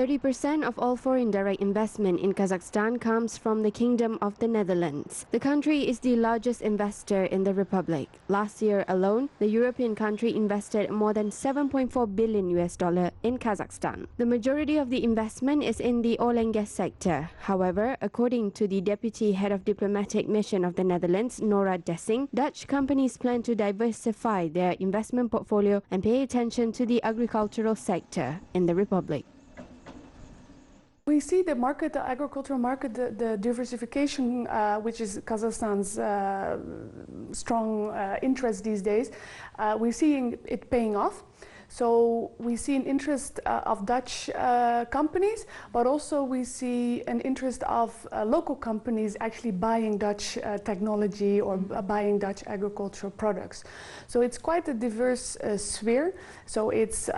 30% of all foreign direct investment in Kazakhstan comes from the Kingdom of the Netherlands. The country is the largest investor in the Republic. Last year alone, the European country invested more than $7.4 billion in Kazakhstan. The majority of the investment is in the oil and gas sector. However, according to the Deputy Head of Diplomatic Mission of the Netherlands, Nora Dessing, Dutch companies plan to diversify their investment portfolio and pay attention to the agricultural sector in the Republic. We see the market, the agricultural market, the diversification, which is Kazakhstan's strong interest these days. We're seeing it paying off. So we see an interest of Dutch companies, but also we see an interest of local companies actually buying Dutch technology or buying Dutch agricultural products. So it's quite a diverse sphere. So it's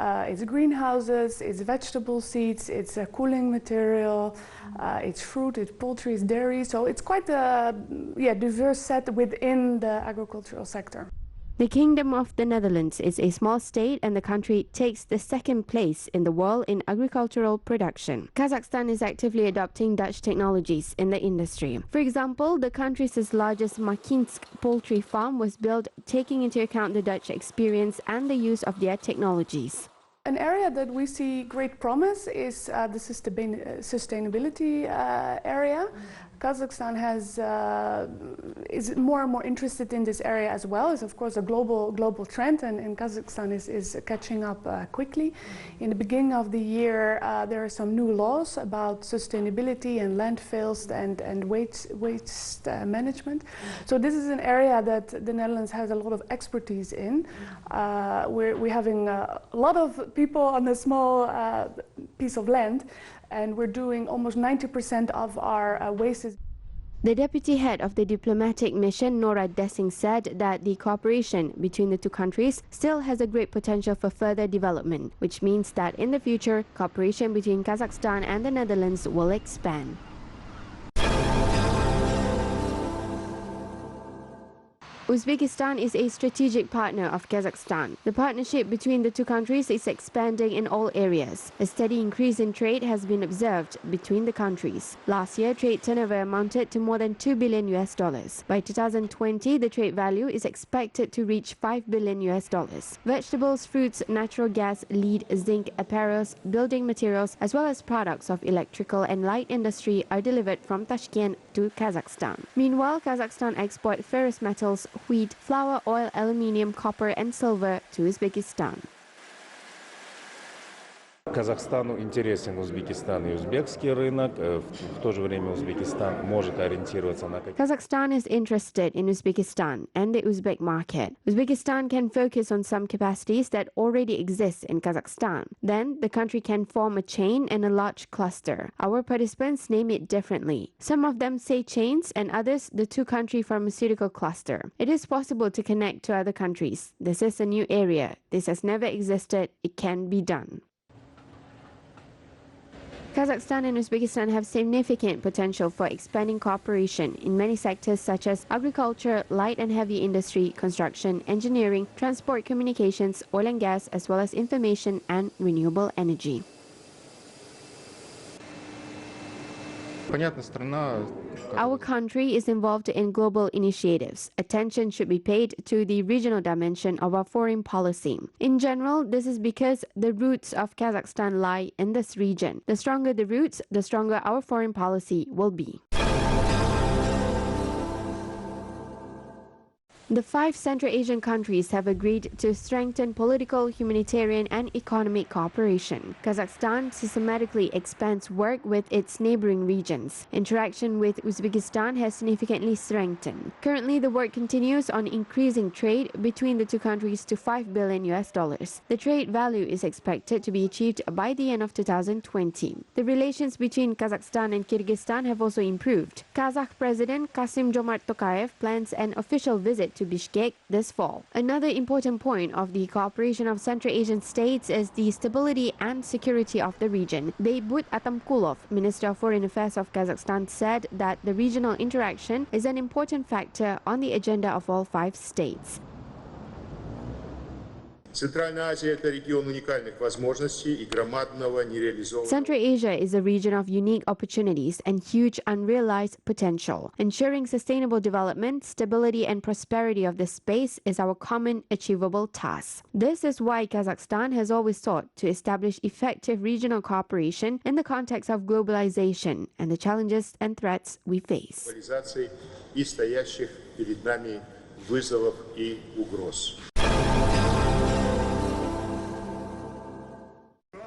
greenhouses, it's vegetable seeds, it's a cooling material, it's fruit, it's poultry, it's dairy. So it's quite a diverse set within the agricultural sector. The Kingdom of the Netherlands is a small state and the country takes the second place in the world in agricultural production. Kazakhstan is actively adopting Dutch technologies in the industry. For example, the country's largest Makinsk poultry farm was built taking into account the Dutch experience and the use of their technologies. An area that we see great promise is the sustainability area. Kazakhstan is more and more interested in this area as well. It's of course a global trend, and Kazakhstan is catching up quickly. In the beginning of the year, there are some new laws about sustainability and landfills and waste management. So this is an area that the Netherlands has a lot of expertise in. We're having a lot of people on a small piece of land, and we're doing almost 90% of our waste. The deputy head of the diplomatic mission, Nora Dessing, said that the cooperation between the two countries still has a great potential for further development, which means that in the future, cooperation between Kazakhstan and the Netherlands will expand. Uzbekistan is a strategic partner of Kazakhstan. The partnership between the two countries is expanding in all areas. A steady increase in trade has been observed between the countries. Last year, trade turnover amounted to more than $2 billion. By 2020, the trade value is expected to reach $5 billion. Vegetables, fruits, natural gas, lead, zinc, apparels, building materials, as well as products of electrical and light industry are delivered from Tashkent to Kazakhstan. Meanwhile, Kazakhstan exports ferrous metals, wheat, flour, oil, aluminium, copper and silver to Uzbekistan. Казахстану интересен Узбекистан и узбекский рынок. В то же время Узбекистан может ориентироваться на... Kazakhstan is interested in Uzbekistan and the Uzbek market. Uzbekistan can focus on some capacities that already exist in Kazakhstan. Then the country can form a chain and a large cluster. Our participants name it differently. Some of them say chains and others the two-country pharmaceutical cluster. It is possible to connect to other countries. This is a new area. This has never existed. It can be done. Kazakhstan and Uzbekistan have significant potential for expanding cooperation in many sectors such as agriculture, light and heavy industry, construction, engineering, transport, communications, oil and gas, as well as information and renewable energy. Our country is involved in global initiatives. Attention should be paid to the regional dimension of our foreign policy. In general, this is because the roots of Kazakhstan lie in this region. The stronger the roots, the stronger our foreign policy will be. The 5 Central Asian countries have agreed to strengthen political, humanitarian and economic cooperation. Kazakhstan systematically expands work with its neighboring regions. Interaction with Uzbekistan has significantly strengthened. Currently, the work continues on increasing trade between the two countries to $5 billion. The trade value is expected to be achieved by the end of 2020. The relations between Kazakhstan and Kyrgyzstan have also improved. Kazakh President Kassym-Jomart Tokayev plans an official visit to Bishkek this fall. Another important point of the cooperation of Central Asian states is the stability and security of the region. Beybut Atamkulov, Minister of Foreign Affairs of Kazakhstan, said that the regional interaction is an important factor on the agenda of all 5 states. Центральная Азия – это регион уникальных возможностей и громадного нереализованного. Central Asia is a region of unique opportunities and huge unrealized potential. Ensuring sustainable development, stability and prosperity of this space is our common achievable task. This is why Kazakhstan has always sought to establish effective regional cooperation in the context of globalization and the challenges and threats we face. Глобализации и стоящих перед нами вызовов и угроз.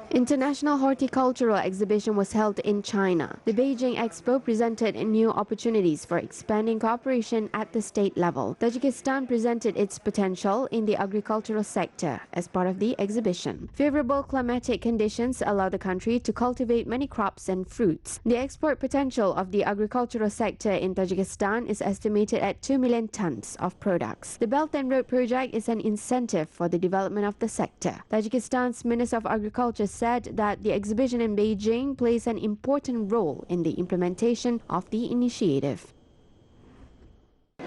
International Horticultural Exhibition was held in China. The Beijing Expo presented new opportunities for expanding cooperation at the state level. Tajikistan presented its potential in the agricultural sector as part of the exhibition. Favorable climatic conditions allow the country to cultivate many crops and fruits. The export potential of the agricultural sector in Tajikistan is estimated at 2 million tons of products. The Belt and Road Project is an incentive for the development of the sector. Tajikistan's Minister of Agriculture said that the exhibition in Beijing plays an important role in the implementation of the initiative.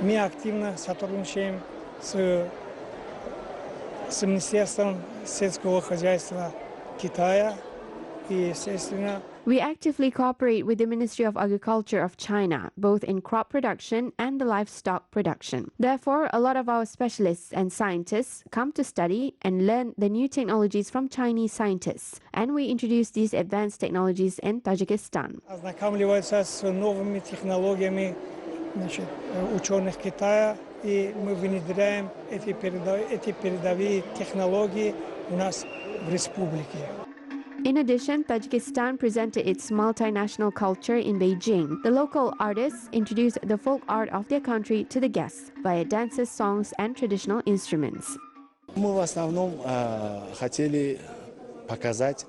Мы активно сотрудничаем с Министерством сельского хозяйства Китая и, естественно, we actively cooperate with the Ministry of Agriculture of China, both in crop production and the livestock production. Therefore, a lot of our specialists and scientists come to study and learn the new technologies from Chinese scientists, and we introduce these advanced technologies in Tajikistan. ознакомливаются с новыми технологиями ученых Китая, и мы внедряем эти передовые технологии у нас в республике. In addition, Tajikistan presented its multinational culture in Beijing. The local artists introduced the folk art of their country to the guests via dances, songs, and traditional instruments. Мы в основном хотели показать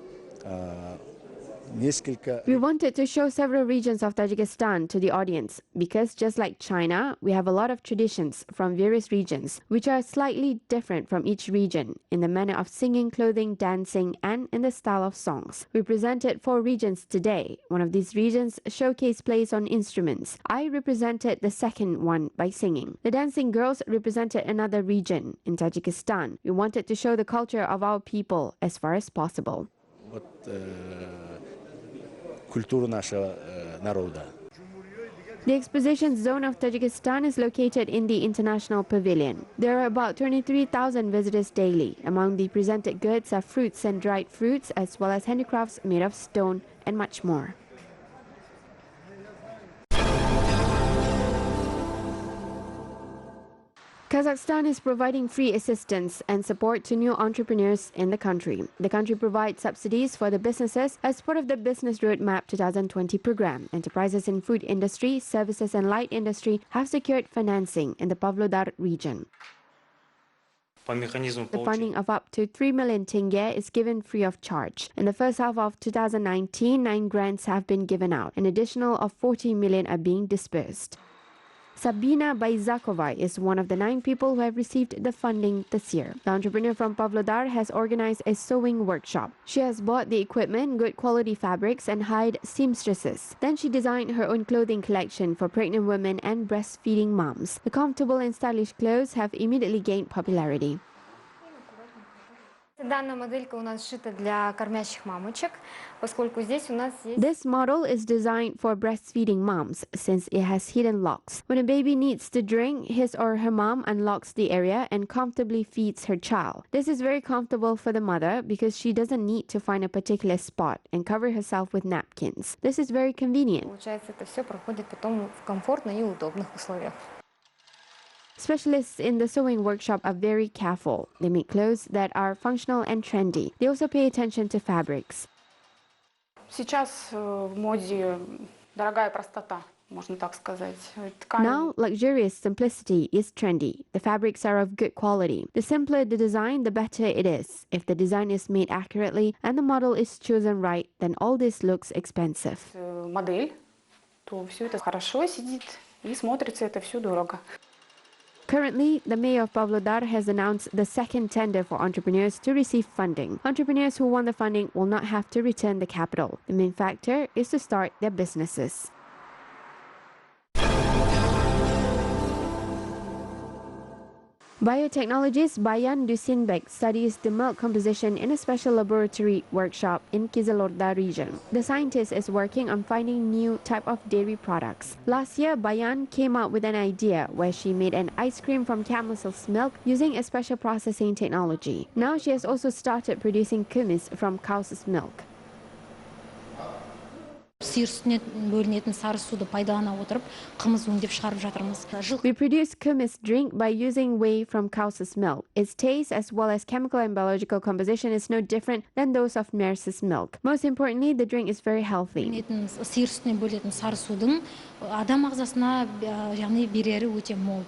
несколько. We wanted to show several regions of Tajikistan to the audience because, just like China, we have a lot of traditions from various regions which are slightly different from each region in the manner of singing, clothing, dancing, and in the style of songs. We presented 4 regions today. One of these regions showcased plays on instruments. I represented the second one by singing. The dancing girls represented another region in Tajikistan. We wanted to show the culture of our people as far as possible. Культуру нашего народа. The exposition zone of Tajikistan is located in the International Pavilion. There are about 23,000 visitors daily. Among the presented goods are fruits and dried fruits, as well as handicrafts made of stone and much more. Kazakhstan is providing free assistance and support to new entrepreneurs in the country. The country provides subsidies for the businesses as part of the Business Roadmap 2020 program. Enterprises in food industry, services and light industry have secured financing in the Pavlodar region. The funding of up to 3 million tenge is given free of charge. In the first half of 2019, 9 grants have been given out. An additional of 40 million are being disbursed. Sabina Baizakova is one of the 9 people who have received the funding this year. The entrepreneur from Pavlodar has organized a sewing workshop. She has bought the equipment, good quality fabrics, and hired seamstresses. Then she designed her own clothing collection for pregnant women and breastfeeding moms. The comfortable and stylish clothes have immediately gained popularity. Данная моделька у нас сшита для кормящих мамочек, поскольку здесь у нас есть... This model is designed for breastfeeding moms since it has hidden locks. When a baby needs to drink, his or her mom unlocks the area and comfortably feeds her child. This is very comfortable for the mother because she doesn't need to find a particular spot and cover herself with napkins. This is very convenient. Получается, это все проходит потом в комфортных и удобных условиях. Specialists in the sewing workshop are very careful. They make clothes that are functional and trendy. They also pay attention to fabrics. Сейчас в моде дорогая простота, можно так сказать. Now, luxurious simplicity is trendy. The fabrics are of good quality. The simpler the design, the better it is. If the design is made accurately and the model is chosen right, then all this looks expensive. Модель, то все это хорошо сидит и смотрится это все дорого. Currently, the mayor of Pavlodar has announced the second tender for entrepreneurs to receive funding. Entrepreneurs who won the funding will not have to return the capital. The main factor is to start their businesses. Biotechnologist Bayan Dusinbek studies the milk composition in a special laboratory workshop in Kizilorda region. The scientist is working on finding new type of dairy products. Last year, Bayan came up with an idea where she made an ice cream from camel's milk using a special processing technology. Now she has also started producing kumis from cow's milk. Сиыр сүтінен бөлінетін сары суды пайдалана отырып, қымыз өңдеп шығарып жатырмыз. We produce kumis drink by using whey from cow's milk. Its taste as well as chemical and biological composition is no different than those of mare's milk. Most importantly, the drink is very healthy. Сиыр сүтінен бөлінетін сары судың адам ағзасына яғни берері өте мол.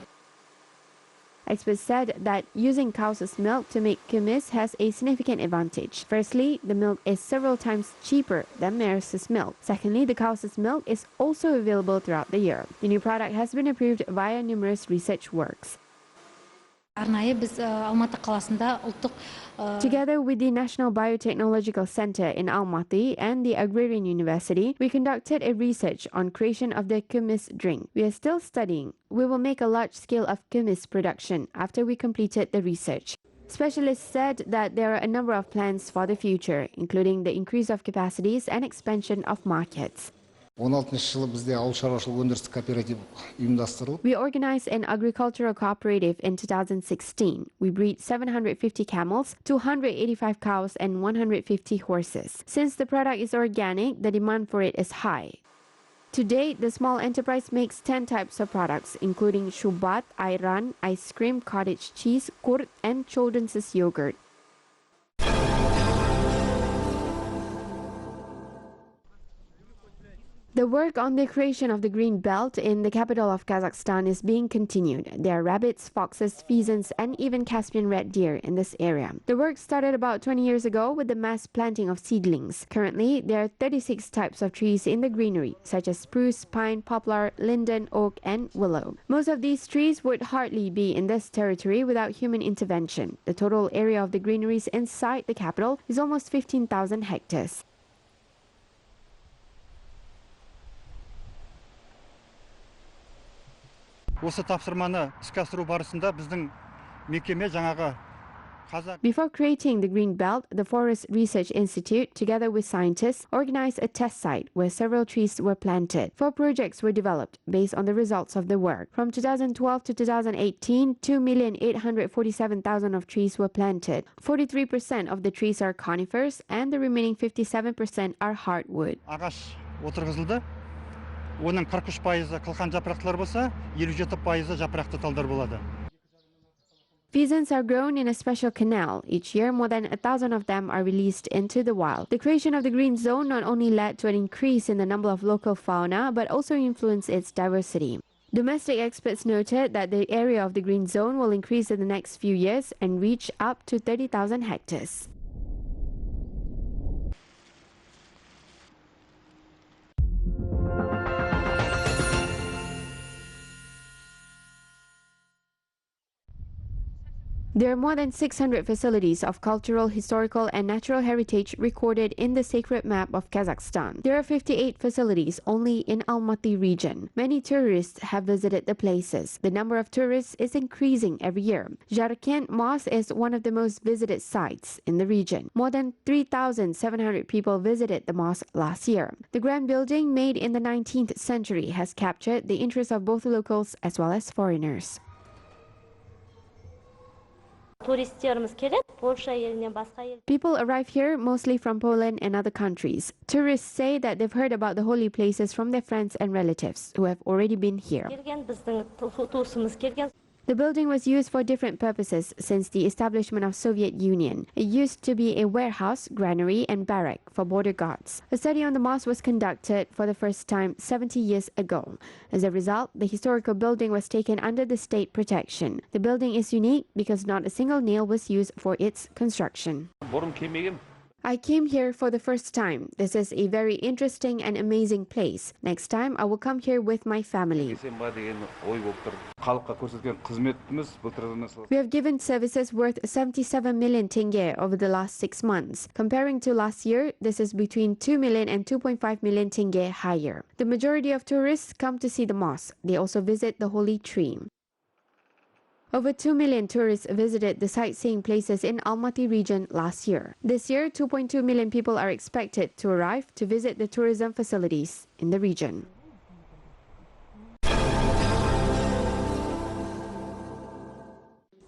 Experts said that using cow's milk to make kumis has a significant advantage. Firstly, the milk is several times cheaper than mare's milk. Secondly, the cow's milk is also available throughout the year. The new product has been approved via numerous research works. Арнайы біз Алматы қаласында ұлттық Together with the National Biotechnological Center in Almaty and the Agrarian University, we conducted a research on creation of the kumis drink. We are still studying. We will make a large scale of kumis production after we completed the research. Specialists said that there are a number of plans for the future, including the increase of capacities and expansion of markets. 16 жылы бізде ауыл шаруашылық өндірістік кооператив ұйымдастырылып. We organized an agricultural cooperative in 2016. We breed 750 camels, 285 cows, and 150 horses. Since the product is organic, the demand for it is high. To date, the small enterprise makes 10 types of products, including shubat, ayran, ice cream, cottage cheese, kurt, and children's yogurt. The work on the creation of the green belt in the capital of Kazakhstan is being continued. There are rabbits, foxes, pheasants, and even Caspian red deer in this area. The work started about 20 years ago with the mass planting of seedlings. Currently, there are 36 types of trees in the greenery, such as spruce, pine, poplar, linden, oak, and willow. Most of these trees would hardly be in this territory without human intervention. The total area of the greeneries inside the capital is almost 15,000 hectares. Осы тапсырманы іске асыру барысында біздің мекеме жаңағы Before creating the Green Belt, the Forest Research Institute, together with scientists, organized a test site where several trees were planted. 4 projects were developed based on the results of the work. From 2012 to 2018, 2,847,000 of trees were planted. 43% of the trees are conifers, and the remaining 57% are hardwood. Ағаш отырғызылды. Оның 43% қылқан жапырақтылар болса, 57% жапырақты талдар болады. Pheasants are grown in a special canal. Each year, more than 1,000 of them are released into the wild. The creation of the green zone not only led to an increase in the number of local fauna, but also influenced its diversity. Domestic experts noted that the area of the green zone will increase in the next few years and reach up to 30,000 hectares. There are more than 600 facilities of cultural, historical, and natural heritage recorded in the sacred map of Kazakhstan. There are 58 facilities only in Almaty region. Many tourists have visited the places. The number of tourists is increasing every year. Jarkent Mosque is one of the most visited sites in the region. More than 3,700 people visited the mosque last year. The grand building, made in the 19th century, has captured the interest of both locals as well as foreigners. People arrive here mostly from Poland and other countries. Tourists say that they've heard about the holy places from their friends and relatives who have already been here. The building was used for different purposes since the establishment of Soviet Union. It used to be a warehouse, granary, and barrack for border guards. A study on the mosque was conducted for the first time 70 years ago. As a result, the historical building was taken under the state protection. The building is unique because not a single nail was used for its construction. I came here for the first time. This is a very interesting and amazing place. Next time, I will come here with my family. We have given services worth 77 million tenge over the last 6 months. Comparing to last year, this is between 2 million and 2.5 million tenge higher. The majority of tourists come to see the mosque. They also visit the holy tree. Over 2 million tourists visited the sightseeing places in Almaty region last year. This year, 2.2 million people are expected to arrive to visit the tourism facilities in the region.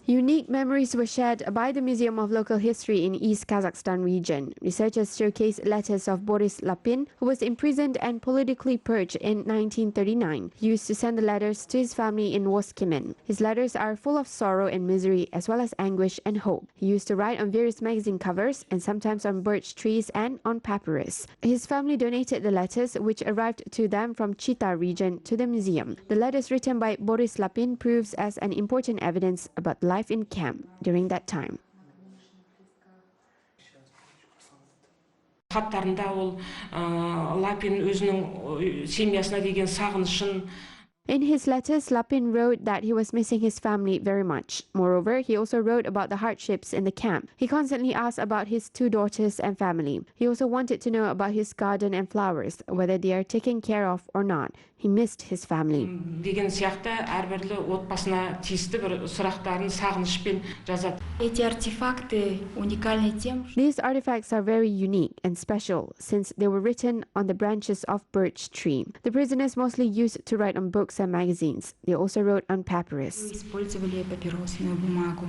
Unique memories were shared by the Museum of Local History in East Kazakhstan region. Researchers showcased letters of Boris Lapin, who was imprisoned and politically purged in 1939. He used to send the letters to his family in Woskimen. His letters are full of sorrow and misery, as well as anguish and hope. He used to write on various magazine covers and sometimes on birch trees and on papyrus. His family donated the letters, which arrived to them from Chita region, to the museum. The letters written by Boris Lapin proves as an important evidence about life in camp during that time. Хаттарында ол Лапин өзінің семьясына деген сағынышын. In his letters, Lapin wrote that he was missing his family very much. Moreover, he also wrote about the hardships in the camp. He constantly asked about his 2 daughters and family. He also wanted to know about his garden and flowers, whether they are taken care of or not. He missed his family. Деген сияқты әрбірлі отбасына тиісті бір сұрақтарын сағынышпен жазады. Эти артефакты уникальны тем, что These artifacts are very unique and special since they were written on the branches of birch tree. The prisoners mostly used to write on books and magazines. They also wrote on papyrus. использовали папиросную бумагу.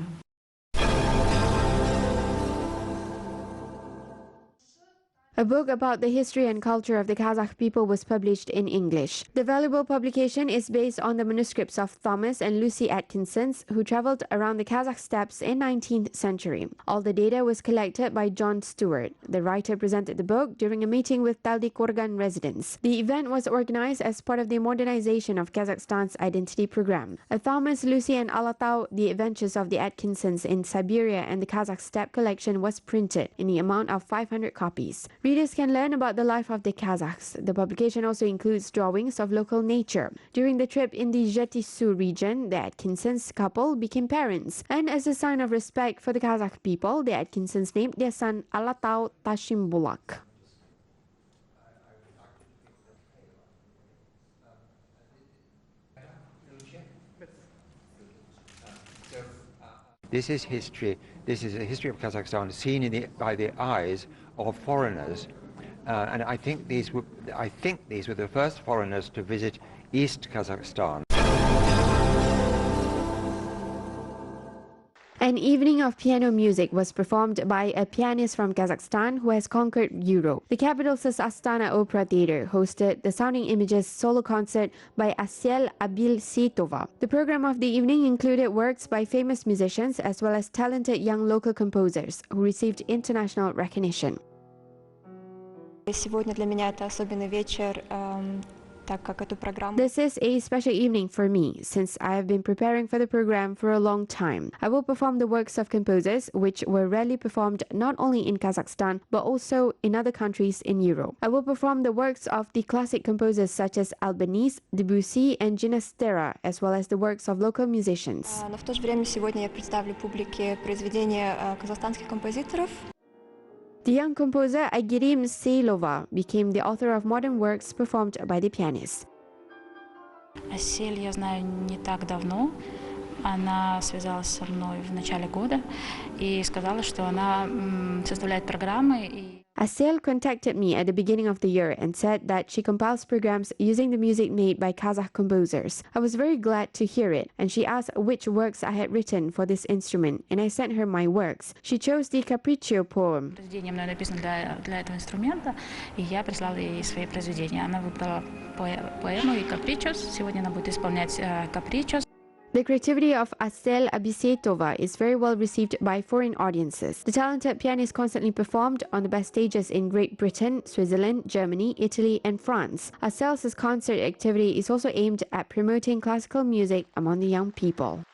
A book about the history and culture of the Kazakh people was published in English. The valuable publication is based on the manuscripts of Thomas and Lucy Atkinsons, who traveled around the Kazakh steppes in 19th century. All the data was collected by John Stewart. The writer presented the book during a meeting with Taldykorgan residents. The event was organized as part of the modernization of Kazakhstan's identity program. A Thomas, Lucy and Alatau, The Adventures of the Atkinsons in Siberia and the Kazakh Steppe collection was printed in the amount of 500 copies. Readers can learn about the life of the Kazakhs. The publication also includes drawings of local nature. During the trip in the Jetisu region, the Atkinsons couple became parents. And as a sign of respect for the Kazakh people, the Atkinsons named their son Alatau Tashimbulak. This is history. This is a history of Kazakhstan seen by the eyes of foreigners, and I think these were the first foreigners to visit East Kazakhstan. An evening of piano music was performed by a pianist from Kazakhstan who has conquered Europe. The capital's Astana Opera Theatre hosted the Sounding Images solo concert by Asyel Abilsitova. The program of the evening included works by famous musicians as well as talented young local composers who received international recognition. Сегодня для меня это особенный вечер. This is a special evening for me, since I have been preparing for the program for a long time. I will perform the works of composers, which were rarely performed not only in Kazakhstan, but also in other countries in Europe. I will perform the works of the classic composers such as Albanese, Debussy and Ginastera, as well as the works of local musicians. Но в то же время сегодня я представлю публике произведения казахстанских композиторов. The young composer Aygirim Seylova became the author of modern works performed by the pianist. Асель я знаю не так давно. Она связалась со мной в начале года и сказала, что она составляет программы. Asyel contacted me at the beginning of the year and said that she compiles programs using the music made by Kazakh composers. I was very glad to hear it, and she asked which works I had written for this instrument, and I sent her my works. She chose the Capriccio poem. Произведение мной написано для этого инструмента, и я прислала ей свои произведения. Она выбрала поэму и Capriccios. Сегодня она будет исполнять Capriccios. The creativity of Asyel Abilsitova is very well received by foreign audiences. The talented pianist constantly performed on the best stages in Great Britain, Switzerland, Germany, Italy and France. Asyel's concert activity is also aimed at promoting classical music among the young people.